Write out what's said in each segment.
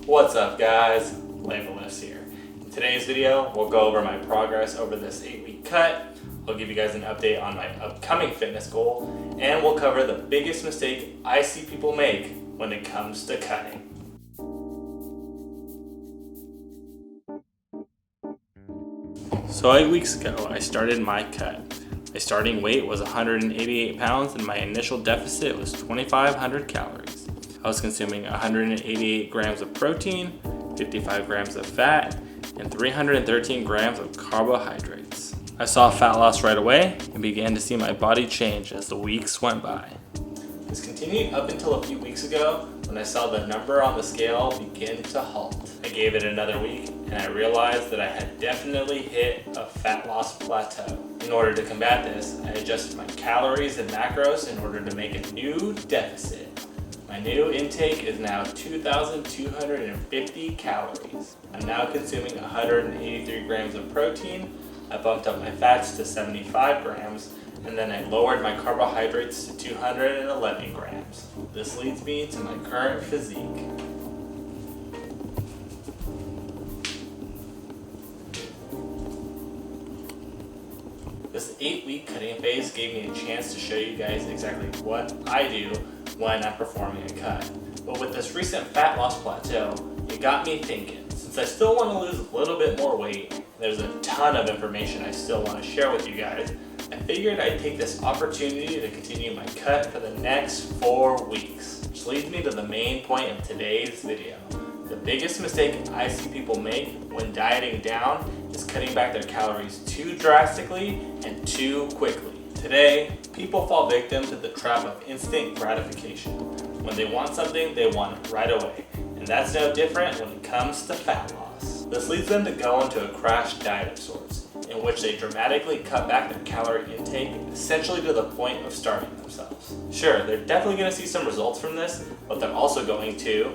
What's up guys, Flavolifts here. In today's video, we'll go over my progress over this 8-week cut. I'll give you guys an update on my upcoming fitness goal, and we'll cover the biggest mistake I see people make when it comes to cutting. So 8 weeks ago, I started my cut. My starting weight was 188 pounds and my initial deficit was 2,500 calories. I was consuming 188 grams of protein, 55 grams of fat, and 313 grams of carbohydrates. I saw fat loss right away and began to see my body change as the weeks went by. This continued up until a few weeks ago when I saw the number on the scale begin to halt. I gave it another week and I realized that I had definitely hit a fat loss plateau. In order to combat this, I adjusted my calories and macros in order to make a new deficit. My new intake is now 2,250 calories. I'm now consuming 183 grams of protein. I bumped up my fats to 75 grams, and then I lowered my carbohydrates to 211 grams. This leads me to my current physique. This 8-week cutting phase gave me a chance to show you guys exactly what I do when I'm performing a cut. But with this recent fat loss plateau, it got me thinking. Since I still want to lose a little bit more weight, and there's a ton of information I still want to share with you guys, I figured I'd take this opportunity to continue my cut for the next 4 weeks. Which leads me to the main point of today's video. The biggest mistake I see people make when dieting down is cutting back their calories too drastically and too quickly. Today, people fall victim to the trap of instant gratification. When they want something, they want it right away. And that's no different when it comes to fat loss. This leads them to go into a crash diet of sorts, in which they dramatically cut back their calorie intake, essentially to the point of starving themselves. Sure, they're definitely going to see some results from this, but they're also going to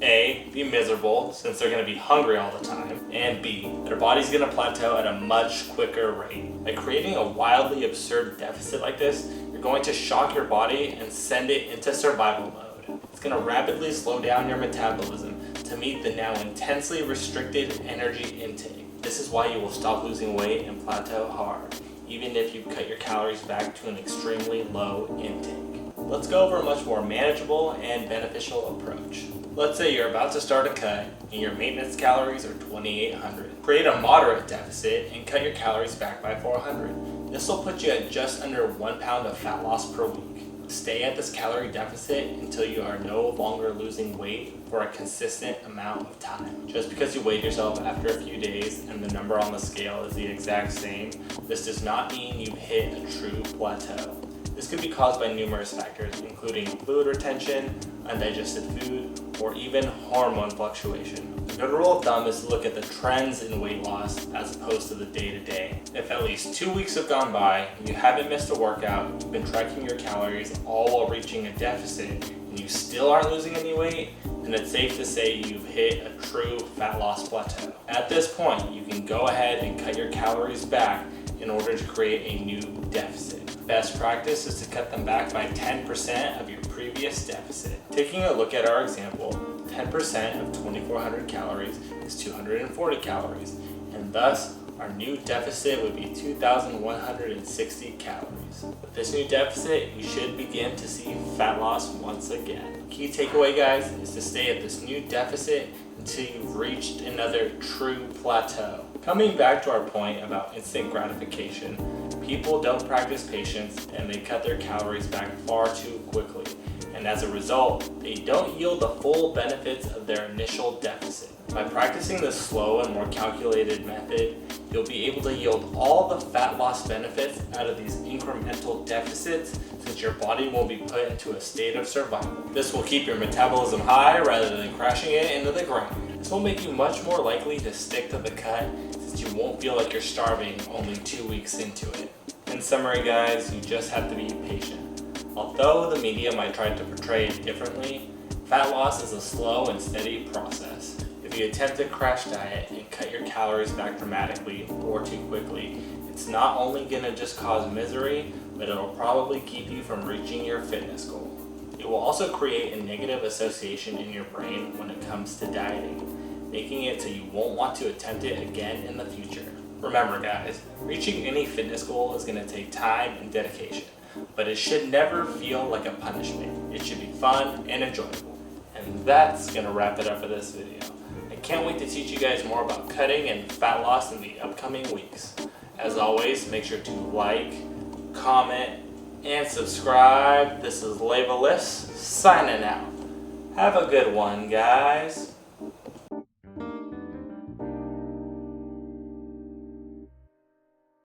A, be miserable since they're going to be hungry all the time, and B, their body's going to plateau at a much quicker rate. By creating a wildly absurd deficit like this, you're going to shock your body and send it into survival mode. It's going to rapidly slow down your metabolism to meet the now intensely restricted energy intake. This is why you will stop losing weight and plateau hard, even if you cut your calories back to an extremely low intake. Let's go over a much more manageable and beneficial approach. Let's say you're about to start a cut and your maintenance calories are 2,800. Create a moderate deficit and cut your calories back by 400. This will put you at just under 1 pound of fat loss per week. Stay at this calorie deficit until you are no longer losing weight for a consistent amount of time. Just because you weighed yourself after a few days and the number on the scale is the exact same, this does not mean you've hit a true plateau. This could be caused by numerous factors, including fluid retention, undigested food, or even hormone fluctuation. A good rule of thumb is to look at the trends in weight loss as opposed to the day-to-day. If at least 2 weeks have gone by, you haven't missed a workout, you've been tracking your calories all while reaching a deficit, and you still aren't losing any weight, then it's safe to say you've hit a true fat loss plateau. At this point, you can go ahead and cut your calories back in order to create a new deficit. Best practice is to cut them back by 10% of your previous deficit. Taking a look at our example, 10% of 2,400 calories is 240 calories, and thus our new deficit would be 2,160 calories. With this new deficit, you should begin to see fat loss once again. Key takeaway, guys, is to stay at this new deficit until you've reached another true plateau. Coming back to our point about instant gratification, people don't practice patience and they cut their calories back far too quickly. And as a result, they don't yield the full benefits of their initial deficit. By practicing this slow and more calculated method, you'll be able to yield all the fat loss benefits out of these incremental deficits since your body will be put into a state of survival. This will keep your metabolism high rather than crashing it into the ground. This will make you much more likely to stick to the cut since you won't feel like you're starving only 2 weeks into it. In summary, guys, you just have to be patient. Although the media might try to portray it differently, fat loss is a slow and steady process. If you attempt a crash diet and cut your calories back dramatically or too quickly, it's not only going to just cause misery, but it'll probably keep you from reaching your fitness goal. It will also create a negative association in your brain when it comes to dieting, making it so you won't want to attempt it again in the future. Remember guys, reaching any fitness goal is going to take time and dedication, but it should never feel like a punishment. It should be fun and enjoyable. And that's going to wrap it up for this video. I can't wait to teach you guys more about cutting and fat loss in the upcoming weeks. As always, make sure to like, comment, and subscribe. This is Labeless signing out. Have a good one, guys.